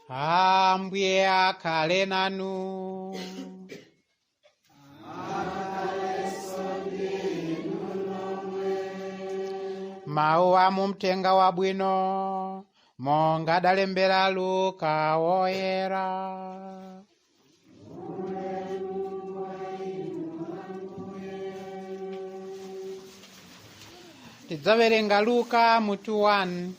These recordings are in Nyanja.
Ambuye akhale nanu. Mawu a mumthenga wabwino monga adalembera Luka woyera. Tidzawerenga Luka mutu 1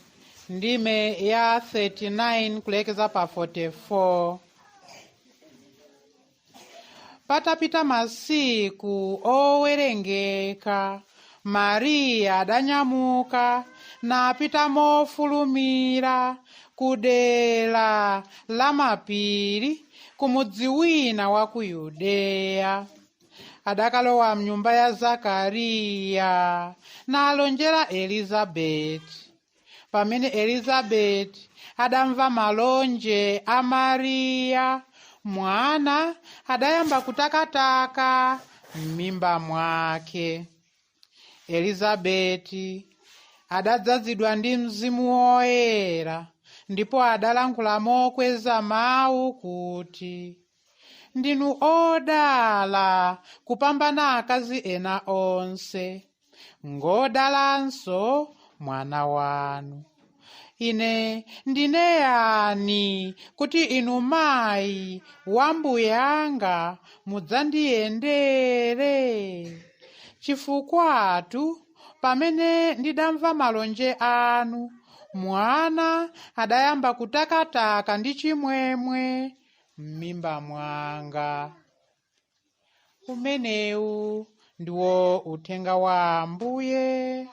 ndime ya 39 kulekeza pa 44. Patapita masiku owerengeka, Mariya adanyamuka napita mofulumira kudera la mapiri kumudzi wina wa ku Yudeya. Adakalowa mnyumba ya Zakariya nalonjera Elizabeti. Pamene Elizabeti adamva malonje a Mariya, mwana adayamba kutakataka m'mimba mwake. Elizabeti adadzazidwa ndi Mzimu Woyera, ndipo adalankhula mokweza mawu kuti, ndinu odala kupambana akazi ena onse, ngodalanso mwana wanu. Ine ndine yani kuti inu mayi wa mbuye anga mudzandiyendere? Chifukwatu pamene ndidamva malonje anu, mwana adayamba kutakataka ndi chimwemwe m'mimba mwanga. Umenewu ndiwo uthenga wa Ambuye.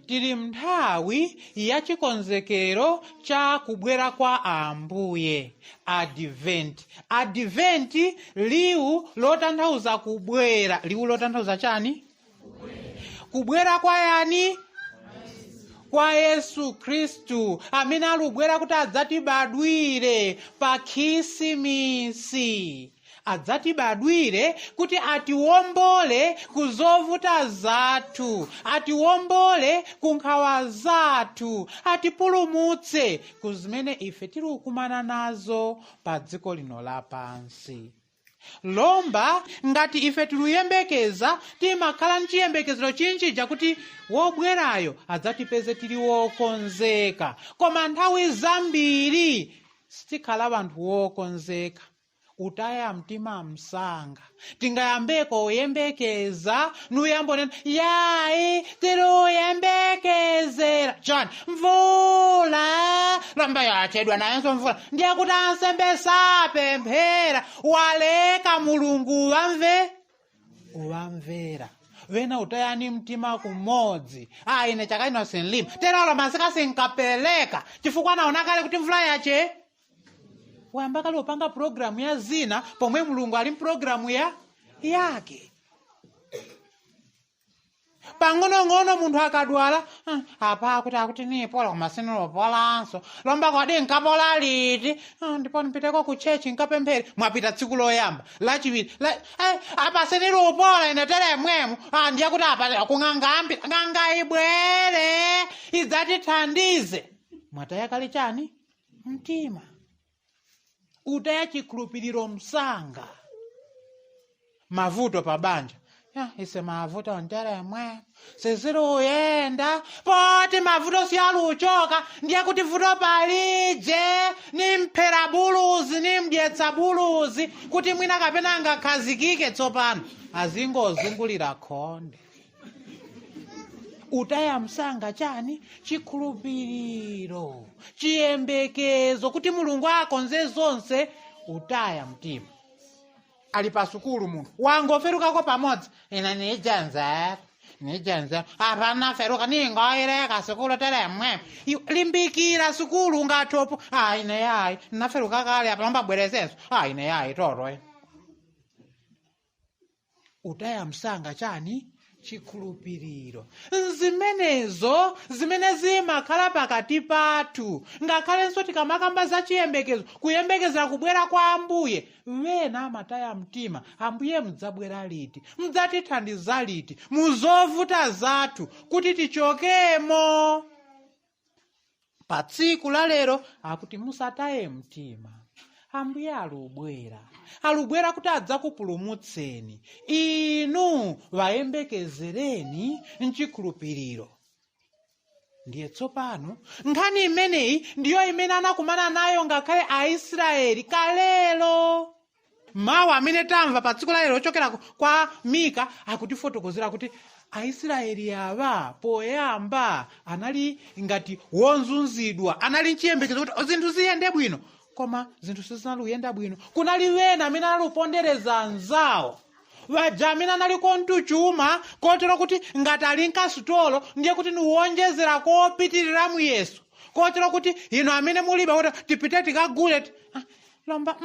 Tili mnthawi ya chikonzekero cha kubwera kwa Ambuye, Advent. Advent liwu lotanthauza kubwera. Liwu lotanthauza chani? Kubwera kwa yani? Kwa Yesu Khristu, amene alubwera kuti adzatibadwire pa Khisimitsi. Adzatibadwire kuti atiwombole ku zovuta zathu, atiwombole ku nkhawa zathu, atipulumutse ku zimene ife tikukumana nazo pa dziko lino lapansi. Lomba ngati ife tiluyembekeza, timakhala nchiyembekezero chinchija kuti wobwerayo adzatipeze tili wokonzeka. Koma nthawi zambiri sitikhala wanthu wokonzeka. Utaya mtima msanga. Tingayambeko uyembekeza, nuyambonena, yayi tiluyembekezera. John, mvula, lomba yachedwa nayenso mvula. Ndiye kuti ansembe sapemphera, waleka Mulungu uwamvera. Wena utayani mtima kumodzi. Ine chaka ino sinlima. Teralo masika sinkapeleka. Chifukwa naona kale kuti mvula yache. Wamba kale upanga programu ya zina, pomwe Mulungu ali programu yake. Pang'ono munthu akadwala, apa kuti nipola koma sindipolanso. Lomba kodi nkapola liti? Ndipo nipiteko ku chechi nkapemphere. Mwapita tsiku loyamba, lachiwiri. Apa sindipola ine tere mwemu. Ndiye kuti apa kung'angambi, ng'anga ibwere idzatithandize. Mwataya kale chani? Mtima. Utaya chikhulupiriro msanga. Mavuto pa banja. Ise mavuto ontere mwe. Siziri uyenda. Poti mavuto siyaluchoka. Ndiye kuti vuto palije. Nimphera buluzi, nimdyetsa buluzi. Kuti mwina kapena angakhazikike tsopano. Azingozungulira khonde. Utaya msanga chani? Chikhulupiriro, chiyembekezo kuti Mulungu akonze zonse. Utaya mtima. Ali pa sukulu munthu wangoferukako pamodzi, ina nijanza apana feruka ningoyereka sukulu tere mwe. Limbikira sukulu ngatopo. Ine yayi naferuka kale apa mbabwerezenso. Ine yayi toro. Utaya msanga chani? chikhulupiriro. Zimenezo zimene zimakhala pakati pathu, ngakhalenso tikamakamba za chiyembekezo, kuyembekezera kubwera kwa Ambuye, wena amataya mtima. Ambuye mudzabwera liti? Mudzatithandiza liti muzovuta zathu kuti tichokemo? Pa tsiku la lero akuti musataye mtima. Ambuye alubwera kuti adzakupulumutseni. Inu vayembekezereni mchikhulupiriro. Ndiye tsopano nkhani imeneyi ndiyo imene anakumana nayo ngakhale Aisraeli kalelo. Mawu amene tamva pa tsiku la lero ochokera kwa Mika akutifotokozera kuti Aisraeli awa poyamba anali ngati wozunzidwa, anali nchiyembekezo kuti zinthu ziyende bwino, koma zinthu sizinaluyenda bwino. Kunali wena amene analupondereza anzawo, waja amene anali kontuchuma kotero kuti ngati ali nkasitolo ndiye kuti niwonjezera kopitirira muyeso, kotero kuti ino amene mulibe kuti tipite tikagule lomba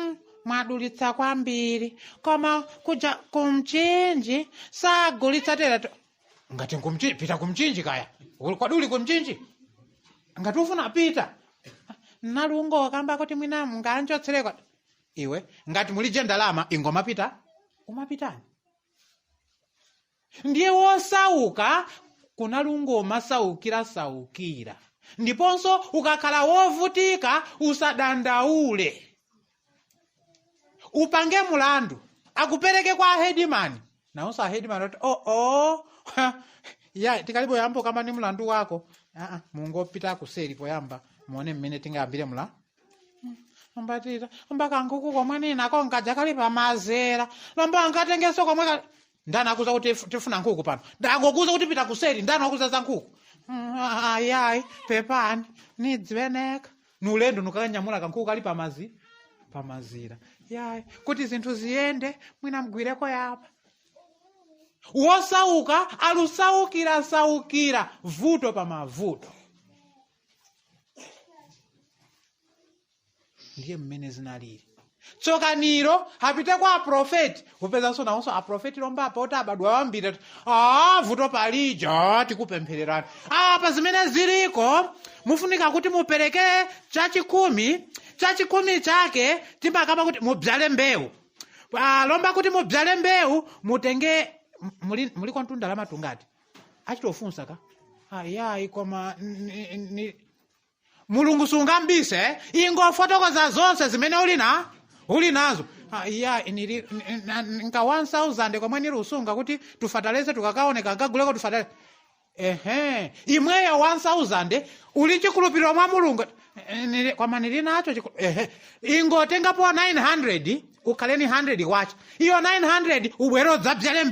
mwadulitsa kwambiri, koma kuja kumchinji sagulitsa tera. Ngati kumchinji, pita kumchinji kaya. Kwaduli kumchinji. Ngati ufuna pita. Nalungo kamba kuti mwina munganchotsereko. Iwe, ngati mulije ndalama ingomapita, umapitani. Ndiye wosauka kunalungo masaukira. Ndiponso ukakhala wovutika usadandaule. Upange mulandu, akupereke kwa headman. Na usa headman oti ya tikalipo yambo kama ni mulandu wako. Mungo pita kuseri poyamba muone mmene tingayambire mula. Mbatira mbaka nkuku komwe nako nkajakali pa mazera. Lomba nkatengeso komwe ndana akuza kuti tifuna nkuku pano. Ndagokuza kuti pita kuseri ndana akuza za nkuku. Ayayi pepani nidziweneka. Nulendo nukanyamula kankuku kali pamazira. Yayi kuti zinthu ziyende mwina mgwireko yapa. Wosauka alusaukira vuto pa mavuto. Ndiye mmene zinaliri. Tsokaniro hapite kwa profeti. Upeza so naonso a profeti lomba apa oti abadwa wambira. Vuto palija tikupemphererani. Pa zimene ziliko mufunika kuti mupereke chachikumi chake timakamba kuti mubyale mbewu. Lomba kuti mubyale mbewu mutenge muli kontunda la matungati. Achitofunsa ka. Yayi koma Mulungu sungambise ingofotokoza zonse zimene uli nazo. Nka 1000 komwe nili usunga kuti tufataleze tukakaoneka kaguleko tufataleze. Imweyo 1000 uli chikhulupiriro mwa Mulungu. Koma nili nacho ingotenga po 900 ukhaleni 100 wacha. Iyo 900 ubwero dzabzale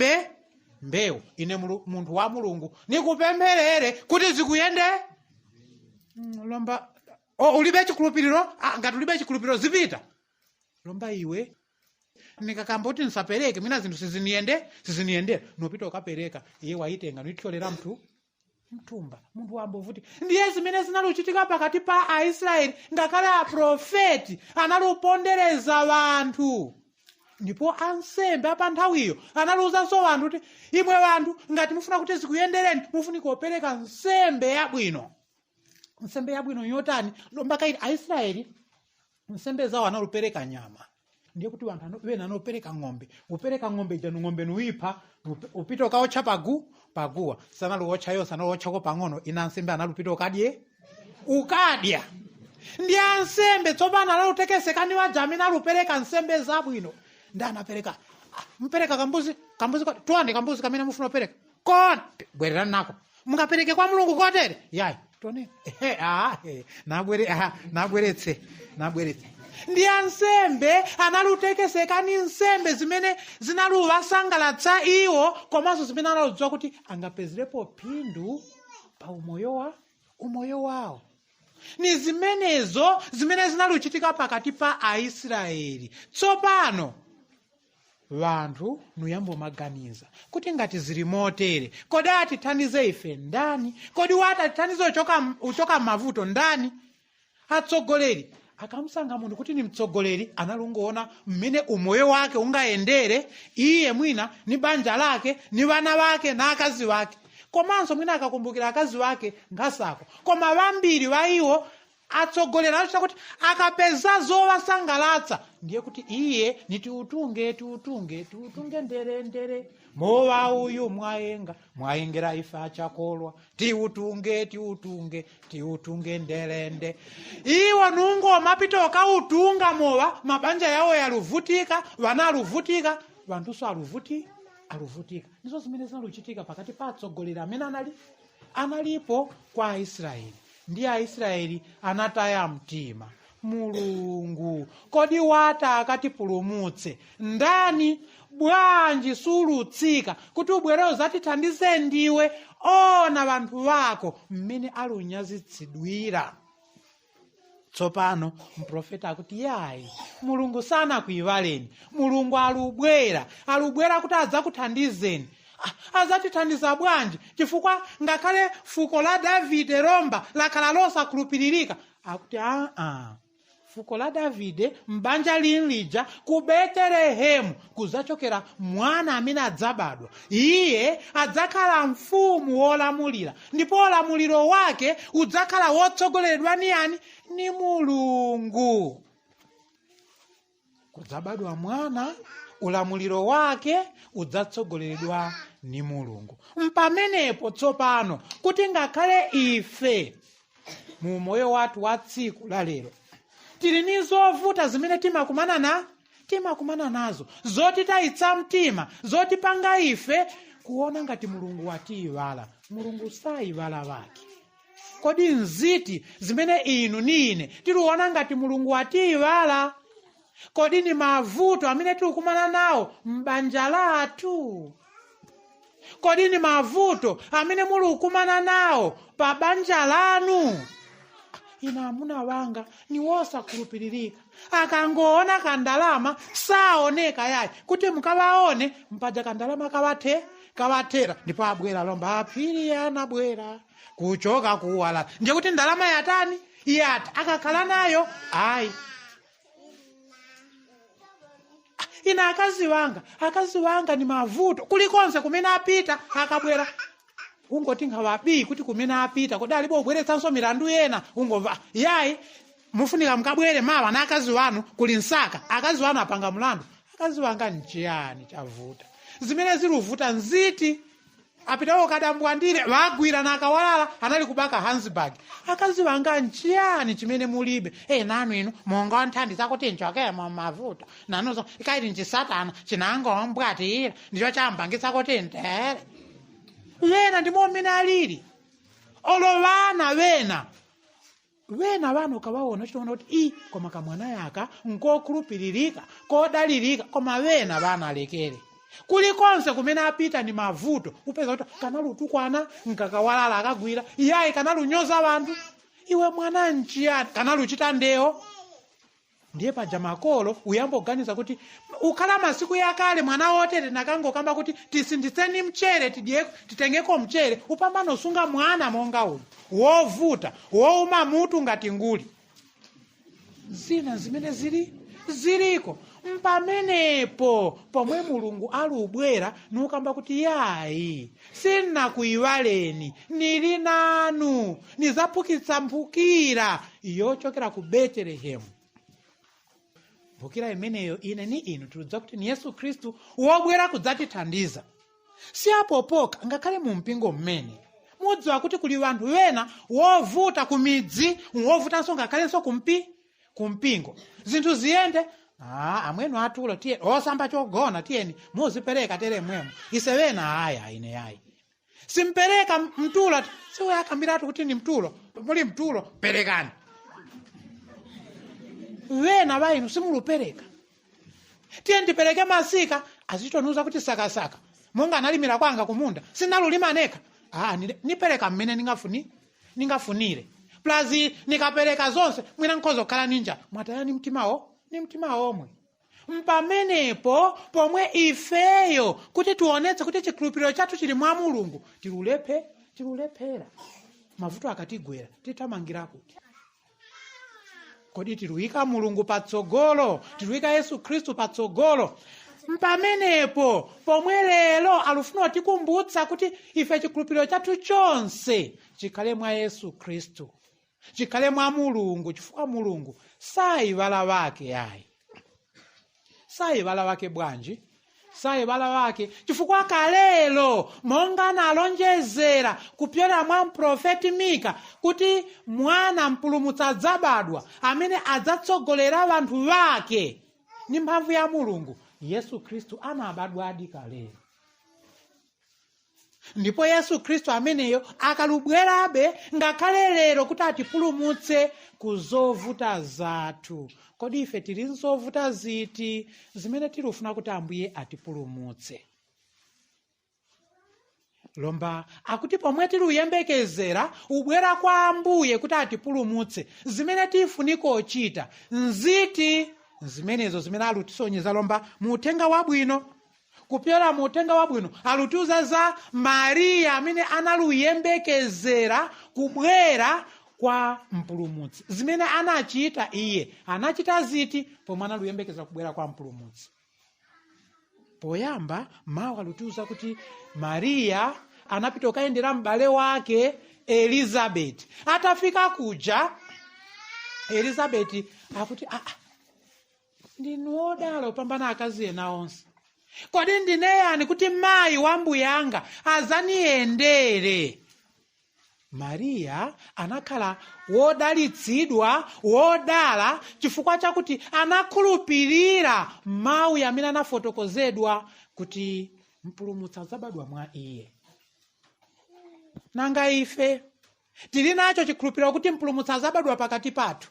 mbewu. Ine munthu wa Mulungu nikupempherere kuti zikuyende. Lomba ulibe chikhulupiriro, ngati ulibe chikhulupiriro zipita. Lomba iwe nikakamba kuti nisapereke mina zinthu siziniyende nopita ukapereka. Iye waitenga nithyolera mtumba munthu wambovuti. Ndiye zimene zinaluchitika pakati pa Aisraeli ngakhale aprofeti analupondereza vanthu. Ndipo ansembe apa nthawiyo analuzanso vanthu kuti imwe vanthu ngati mufuna kuti zikuyendereni mufunika kupereka nsembe yabwino. Nsembe yabwino yotani? Lomba kaiti Aisraeli nsembe zawo analupereka nyama. Ndiye kuti vanthu wena anopereka ng'ombe. Upereka ng'ombe janu ng'ombe nuipha upita ukaotcha paguwa. Sanaluotcha yo sanaluotchako pang'ono ina nsembe analupita ukadya. Ndiye ansembe tsopano analutekesekani wajamini alupereka nsembe zabwino. Ndiye anapereka mpereka kambuzi kwa tuande kambuzi kamene mufuna upereka. Kona bwererani nako. Mungapereke kwa Mulungu kotere. Yayi tone. Nabweretse. Ndiye ansembe analutekesekani nsembe zimene zinaluvasangalatsa iwo komanso zimene analudziwa kuti angapezerepo phindu pa umoyo wawo. Ni zimenezo zimene zinaluchitika pakati pa Aisraeli. Tsopano vanthu nuyambo maganiza kuti ngati zili motere kodi atithandize ife ndani? Kodi atithandize uchoka mavuto ndani? Atsogoleri akamusankha munthu kuti ni mtsogoleri, analungoona mmene umoyo wake ungayendere iye mwina ni banja lake ni vana vake na akazi wake. Komanso mwina akakumbukira akazi wake ngasako. Koma vambiri va iwo atsogolera acho kuti akapeza zowasangalatsa ndiye kuti iye ni tiutunge ndere mowa uyu mwayengera ife achakolwa tiutunge nderende. Iwo nungo mapito kautunga mowa, mabanja yawo yaluvutika, vana aluvutika, vantuso aluvutika. Ndizo zimene zinaluchitika pakati pa atsogolera amene analipo kwa Aisraeli. Ndi Aisraeli anataya mtima. Mulungu kodi wata akatipulumutse ndani bwanji sulutsika kuti ubwere uzatithandize ndiwe, ona vanthu vako mmene alunyazitsidwira. Tsopano mprofeta akuti yayi, Mulungu sanakuyivaleni, Mulungu alubwera kuti adzakuthandizeni. Azatithandiza bwanji chifukwa ngakhale fuko la Davide romba lakhala losakhulupiririka. Akuti fuko la Davide mbanja lija ku Betelehemu kuzachokera mwana amene adzabadwa. Iye adzakhala mfumu wolamulira, ndipo ulamuliro wake udzakhala wotsogoleredwa ni yani? Ni Mulungu. Kudzabadwa mwana, ulamuliro wake udzatsogoleredwa ni Mulungu. Mpamenepo tsopano kuti ngakhale ife mu moyo wathu wa tsiku la lero tili ni zovuta zimene timakumana nazo, zotitayitsa mtima, zotipanga ife kuona ngati Mulungu watiyivala. Mulungu sayivala vake. Kodi nziti zimene inu ni ine tiliona ngati Mulungu watiyivala? Kodi ni mavuto amene tikukumana nawo mbanja lathu? Kodi ni mavuto amene mulikukumana nawo pa banja lanu? Ina amuna wanga ni wosakhulupiririka, akangoona kandalama saoneka yayi kuti mukavaone mpaja kandalama kawathera ndipo abwera lomba aphiri anabwera kuchoka kuwala. Ndiye kuti ndalama yatani yata akakhala nayo ayi. Ina akazi wanga ni mavuto kulikonse kumene apita akabwera ungoti nkhawabi kuti kumene apita kodi alipo ubweretsanso milandu yena ungova yayi mufunika mkabwere mawa na akazi wanu kuli nsaka, akazi wanu apanga mlandu. Akazi wanga nchiyani chavuta zimene ziluvuta nziti apitawo kadambwandire wagwira na akawalala anali kubaka Hansburg. Akazi wanga nchiyani chimene mulibe? Nanu inu monga nthandiza kuti nchoke mavuto nanuzo ikaiti nchisatana chinangombwatira ndicho chambangitsa kuti ntere. Wena ndimo mmene alili olovana wena vanu kawaona chitoona kuti koma kamwana yaka nkokhulupiririka kodalirika, koma wena vana alekere. Kulikonse kumene apita ni mavuto, upeza kuti kanalutukwana nkakawalala akagwira yayi kanalunyoza vanthu. Iwe mwana nchiyani kanaluchita ndewo? Ndiye paja makolo uyambo kuganiza kuti ukhala masiku yakale mwana wotere nakangokamba kuti tisinditseni mchere titengeko mchere, upambana usunga mwana monga uyu wovuta wouma mutu ngati nguli. Zina zimene ziliko mpamenepo pomwe Mulungu alubwera nukamba kuti yayi sinakuyivaleni, nili nanu, nizapukitsa mphukira yochokera ku Betelehemu. Mphukira imeneyo ine ni inu tuludza kuti ni Yesu Kristu wobwera kudzatithandiza. Si apopoka ngakhale mu mpingo mmene mudziwa kuti kuli wanthu wena wovuta kumidzi, wovutanso ngakhalenso kumpingo. Zinthu ziyende amwenu atulo tiye osamba chogona tiyeni muzipereka tere mwemu. Ise wena aya ine yayi simpereka mtulo siwe akambiratu kuti ni mtulo, muli mtulo perekani. Wena vainu simulupereka. Tiye ndipereke masika azitonuza kuti sakasaka monga analimira kwanga kumunda sinalulima neka. Nipereka mmene ningafunire. Plazi nikapereka zonse mwina nkhozo khala ninja mwatayani mtima omwe. Mpamenepo pomwe ifeyo kuti tuonetse kuti chikhulupiriro chathu chili mwa Mulungu tilulephera mavuto akatigwera titamangira kuti. Kodi tiluika Mulungu patsogolo, tiluika Yesu Khristu patsogolo. Pamenepo pomwe lero alufuna tikumbutsa kuti ife chikhulupiriro chathu chonse chikhale mwa Yesu Khristu, chikhale mwa Mulungu, chifukwa Mulungu sayiwala wake ayi. Sayiwala wake bwanji? Sayiwala wake chifukwa kalelo monga nalonjezera kupyera mwa mprofeti Mika kuti mwana mpulumutsi adzabadwa amene adzatsogolera vanthu vake ni mphamvu ya Mulungu. Yesu Khristu anabadwa adi kalelo. Ndipo Yesu Khristu ameneyo akalubwerabe ngakhale lero kuti atipulumutse ku zovuta zathu. Kodi ife tili nzovuta ziti zimene tilufuna kuti Ambuye atipulumutse? Lomba akuti pomwe tiluyembekezera ubwera kwa Ambuye kuti atipulumutse, zimene tifunika ochita nziti zimenezo zimene alutisonyeza lomba mu uthenga wabwino. Kupyera mu uthenga wabwino alutiuza za Mariya amene analuyembekezera kubwera kwa mpulumutsi. Zimene anachita iye, anachita ziti pomwe analuyembekezera kubwera kwa mpulumutsi? Poyamba mawu alutiuza kuti Mariya anapita kuyendera m'bale wake Elizabeth. Atafika kuja Elizabeth akuti ndinu wodala kupambana akazi ena onse. Kodi ndine yani kuti mayi wa mbuyanga azaniyendere? Mariya anakhala wodalitsidwa, wodala chifukwa chakuti anakhulupirira mawu amene anafotokozedwa kuti mpulumutsi adzabadwa mwa iye. Nanga ife tili nacho chikhulupiriro kuti mpulumutsi adzabadwa pakati pathu.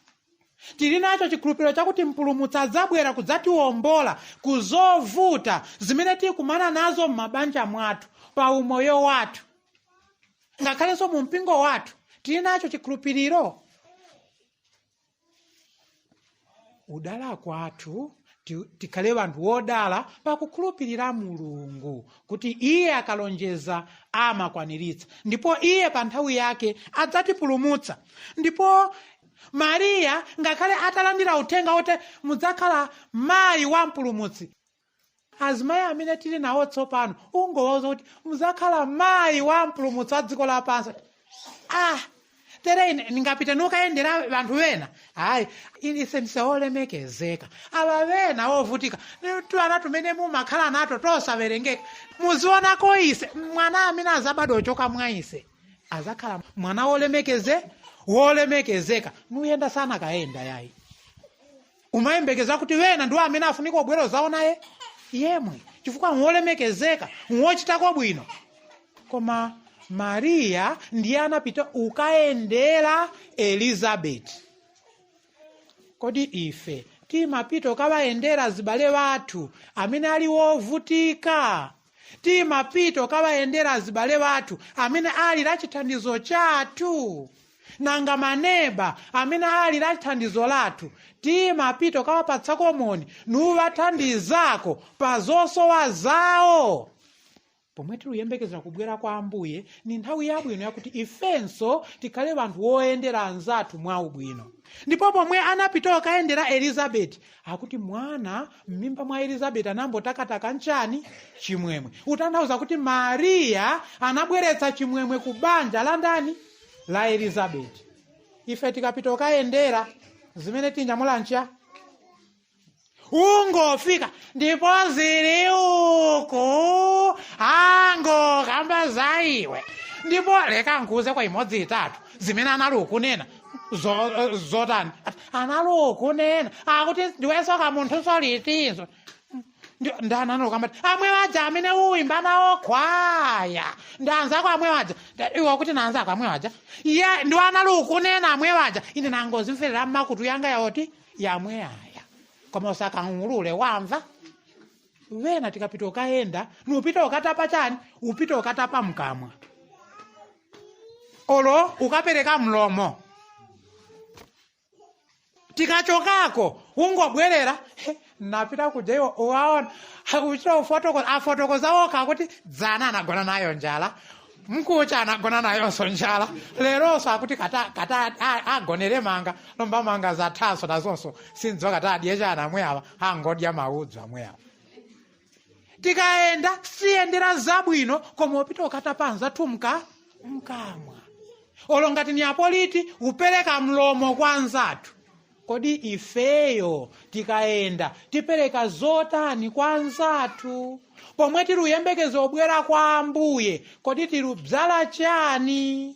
Tili nacho chikhulupiriro chakuti mpulumutsi adzabwera kudzatiwombola kuzovuta zimene tikumana nazo m'mabanja mwathu, pa umoyo wathu, ngakhalenso mu mpingo wathu. Tili nacho chikhulupiriro. Udala kwathu tikhale vanthu wodala pakukhulupirira Mulungu kuti iye akalonjeza amakwaniritsa, ndipo iye pa nthawi yake adzatipulumutsa. Ndipo Mariya ngakhale atalandira uthenga wote mudzakhala mayi wa mpulumutsi, azimayi amene tili nawo tsopano ungowauza kuti mudzakhala mayi wa mpulumutsi wa dziko lapansi. Tere ningapita nukayendera vanthu wena? Hayi, ise ndisewolemekezeka. Ava wena wovutika twana tumene mumakhala nato tosaverengeka. Muzionako ise mwana amene azabadwa ochoka mwa ise azakhala mwana wolemekezeka. Nuyenda sana kaenda yayi. Umayembekeza kuti wena ndiwo amene afunika obwera zaonaye yemwe chifukwa wolemekezeka, wochitako bwino. Koma Mariya ndiye anapita ukayendera Elizabeth. Kodi ife timapita ukawayendera zibale wathu amene ali wovutika? Timapita ukawayendera zibale wathu amene ali la chithandizo chathu? Nanga maneba amene ali la chithandizo lathu timapita ukawapatsako moni nuwathandizako pa zosowa zawo? Pomwe tiluyembekezera kubwera kwa Ambuye ni nthawi yabwino yakuti ifenso tikhale vanthu woyendera anzathu mwa ubwino. Ndipo pomwe anapita ukayendera Elizabeth akuti mwana m'mimba mwa Elizabeth anambotakataka nchani? Chimwemwe. Utanthauza kuti Mariya anabweretsa chimwemwe ku banja la ndani? La Elizabeth. Ife tikapita ukayendera zimene tinjamula ncha? Ungofika ndipo zili uku ango kamba zaiwe. Ndipo leka nkuze kwa imodzi itatu zimene anali ukunena zotani. Anali ukunena akuti ndiweso ka munthu solitizo. Ndanano kamba amwe waja amene uimba nawo kwaya ndanzako amwe waja iwo kuti nanzako amwe waja ya ndi anali ukunena amwe waja ine nangozimferera makutu yanga yoti yamwe aya. Koma usakangulule wamva. Wena tikapita ukayenda nupita ukatapa chani? Upita ukatapa mkamwa olo ukapereka mlomo. Tikachokako ungobwerera napita kuja iwo uwaona akuchita afotokoza woka kuti dzana anagona nayo njala mkucha anagona nayonso njala. Leronso akuti kata agonere manga, lomba manga zathaso nazonso sinzo kata adye chana mwewa, angodya maudzu amwewa. Tikaenda siyendera zabwino koma upita ukatapanza tumka mkamwa. Olongati ni apoliti upereka mlomo kwa nzatu. Kodi ifeyo tikaenda tipereka zotani kwa nzatu? Pomwe tiruyembekeza obwera kwa Ambuye, kodi tirubzala chani?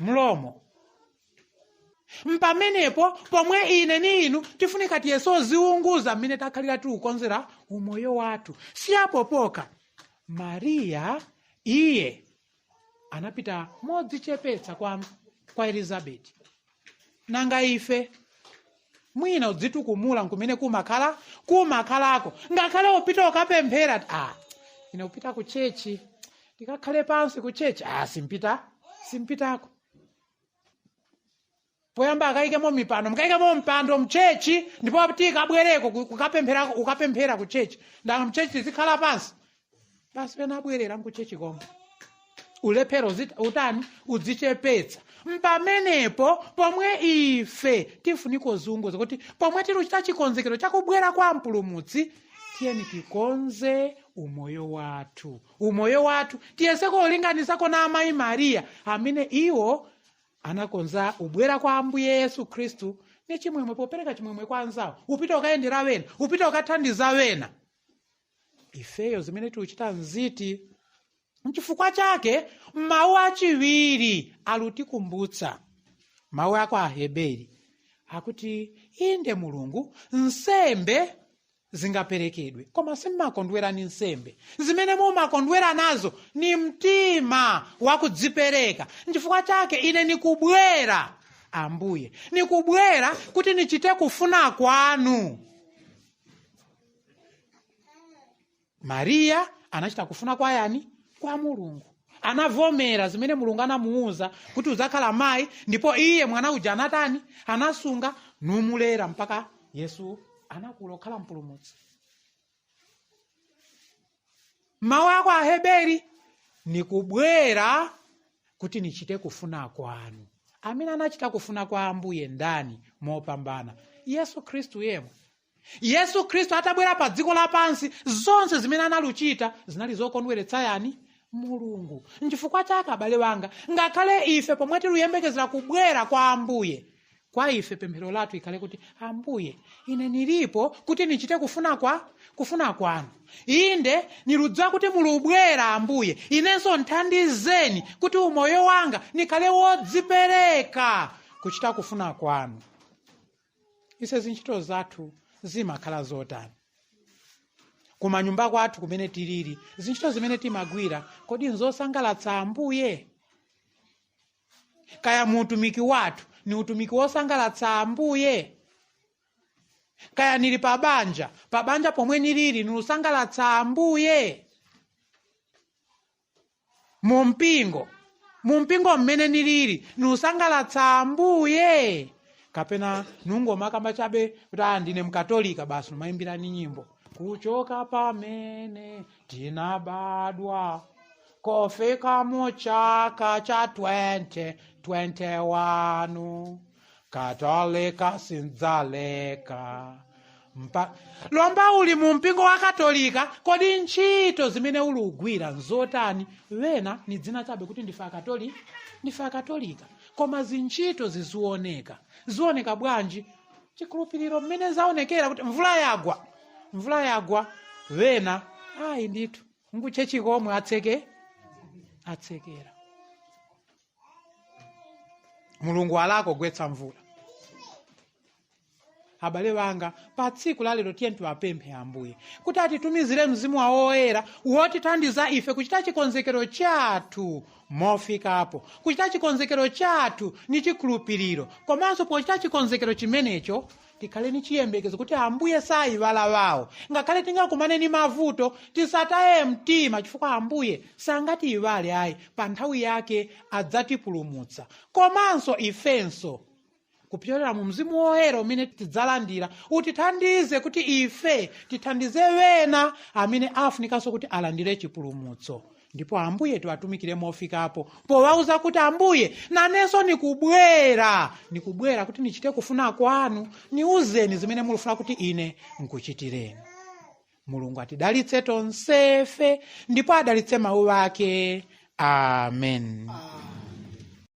Mlomo. Mpamenepo pomwe ine ni inu tifunika tiyeso ziunguza mmene takhalira tiukonzera umoyo watu. Siapopoka Maria iye anapita modzichepetsa kwa Elizabeti. Nanga ife mwina udzitukumula nkumene kumakhalako ngakhale upita ukapemphera ine upita ku chechi tikakhale pansi ku chechi simpitako. Poyamba akaikemo mipando mkaikemo mpando mchechi ndipo tikabwereko ukapemphera ku chechi ndanga mchechi tizikhala pansi basi pena abwerera ku chechi komwe. Ulephero utani udzichepetsa. Mpamenepo pomwe ife tifuniko zunguza kuti pomwe tiruchita chikonzekero chakubwera kwa mpulumutsi tiyeni tikonze umoyo watu tiyese kulinganisako na amayi Maria amene iwo anakonza ubwera kwa Ambuye Yesu Khristu ni chimwemwe popereka chimwemwe kwa anzawo. Upita ukayendera wena, upita ukathandiza wena. Ifeyo zimene tiuchita nziti. Mchifukwa chake mawu achiwiri alutikumbutsa. Mawu ako Aheberi akuti inde Mulungu nsembe zingaperekedwe koma simmakondwera ni nsembe. Zimene mumakondwera nazo ni mtima wakudzipereka. Nchifukwa chake ine nikubwera Ambuye, nikubwera kuti nichite kufuna kwanu. Maria anachita kufuna kwa yani? Kwa Mulungu. Anavomera zimene Mulungu anamuuza kuti uzakhala mayi, ndipo iye mwana uja anatani? Anasunga numulera mpaka Yesu anakula okhala mpulumutsi. Mawu ako Aheberi nikubwera kuti nichite kufuna kwanu. Amene anachita kufuna kwa Ambuye ndani mopambana? Yesu Khristu yemwe. Yesu Khristu atabwera pa dziko lapansi zonse zimene analuchita zinali zokondweretsa yani? Mulungu. Nchifukwa chake abale wanga ngakhale ife pomwe tiluyembekezera kubwera kwa Ambuye, kwa ife pemphero lathu ikhale kuti Ambuye ine nilipo kuti nichite kufuna kwanu. Inde niludziwa kuti mulubwera Ambuye, inenso nthandizeni kuti umoyo wanga nikhale wodzipereka kuchita kufuna kwanu. Ise zinchito zathu zimakhala zotani? Kumanyumba kwathu kumene tilili zinchito zimene timagwira kodi nzosangalatsa Ambuye? Kaya muutumiki wathu ni utumiki wosangalatsa Ambuye? Kaya nili pabanja pomwe nilili nilusangalatsa Ambuye? Mumpingo mmene nilili nilusangalatsa Ambuye? Kapena nungoma kamba chabe kuti ndine mkatolika basi numayimbira ni nyimbo kuchoka pamene tinabadwa kofika muchaka cha 2021 katolika sindzaleka. Lomba uli mumpingo wa Katolika, kodi ntchito zimene ulugwira nzotani? Wena ni dzina chabe kuti ndife akatolika koma zintchito zizioneka bwanji? Chikhulupiriro mmene zaonekera kuti mvula yagwa wena ayi ndithu nguchechi komwe atsekera. Mulungu alako gwetsa mvula. Abale wanga pa tsiku la lero tiyeni tiwapemphe Ambuye kuti atitumizire Mzimu Woyera wotithandiza ife kuchita chikonzekero chathu mofikapo, kuchita chikonzekero chathu ni chikhulupiriro, komanso pochita chikonzekero chimenecho tikhale ni chiyembekezo kuti Ambuye sayiwala wawo. Ngakhale tingakumane ni mavuto tisataye mtima, chifukwa Ambuye sangatiyiwale ayi, pa nthawi yake adzatipulumutsa. Komanso ifenso kupyolera mu Mzimu Woyera umene tidzalandira utithandize kuti ife tithandize wena amene afunikanso kuti alandire chipulumutso. ndipo ambuye tiwatumikire mofikapo powauza kuti ambuye nanenso nikubwera kuti nichite kufuna kwanu, niuzeni zimene mulufuna kuti ine nkuchitireni. Mulungu atidalitse tonsefe ndipo adalitse mawu ake. Amen.